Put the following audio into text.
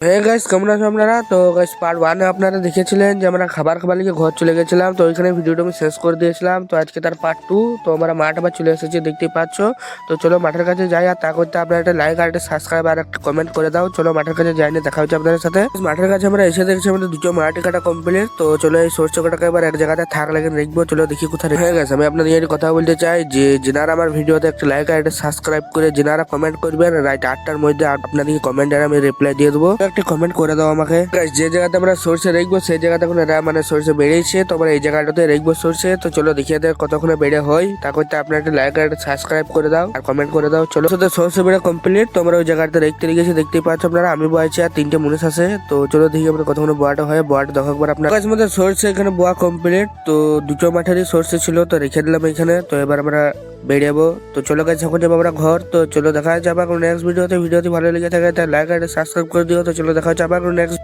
হ্যাঁ গাইস, কেমন আছো আপনারা? তো গাইস পার্ট 1 আপনারা দেখেছিলেন যে আমরা খাবার লিগে ঘর চলে গেছিলাম, তো ওইখানে ভিডিওটা আমি শেষ করে দিয়েছিলাম। তো আজকে তার পার্ট 2। তো আমরা মাঠ আবার চলে এসেছি, দেখতেই পাচ্ছ। তো চলো মাঠের কাছে যাই, আর তা করতে আপনারা একটা লাইক আর একটা সাবস্ক্রাইব আর একটা কমেন্ট করে দাও। চলো মাঠের কাছে যাই, না দেখা হচ্ছে আপনাদের সাথে। মাঠের কাছে আমরা এসে দেখছি আমাদের দুটো মাটি কাটা কমপ্লিট। তো চলো এই সরষে কাটাকে এবার এক জায়গাতে থাক লাগে দেখবো। চলো দেখি কোথায় হয়ে গেছে। আমি আপনাদের এই কথা বলতে চাই যে যেনারা আমার ভিডিওতে একটা লাইক আর একটা সাবস্ক্রাইব করে যেনারা কমেন্ট করবেন রাইট 8টার মধ্যে আপনাদের কমেন্টের আমি রিপ্লাই দিয়ে দেবো। একটা কমেন্ট করে দাও আমাকে। যে জায়গাতে আমরা সরষে রাখবো সেই জায়গাতে এখন মানে সরষে বেড়েছে, তো আমরা এই জায়গাটাতে রাখবো সরষে। তো চলো দেখিয়ে দেয় কতক্ষণে বেড়ে হয়। তা করতে আপনার একটা লাইক আর একটা সাবস্ক্রাইব করে দাও আর কমেন্ট করে দাও। চলো সাথে সরষে বেড়ে কমপ্লিট। তো আমরা ওই জায়গাতে রেখতে গেছি, দেখতেই পাচ্ছ আপনারা। আমি বয়েছি আর 3টে মুনিশ আছে। তো চলো দেখি আমরা কতক্ষণে বোয়াটা হয়। বোয়াটা দেখো একবার আপনার কাছে মধ্যে সরষে এখানে বোয়া কমপ্লিট। তো দুটো মাঠেরই সরষে ছিল, তো রেখে দিলাম এখানে। তো এবার আমরা বেরিয়েবো। তো চলো গাইস এখন যাবো আমরা ঘর। তো চলো দেখা যাচ্ছে আবার নেক্সট ভিডিওতে। ভিডিওটি ভালো লেগে থাকে তাই লাইক আর সাবস্ক্রাইব করে দিও। তো চলো দেখা যাচ্ছে আবার নেক্সট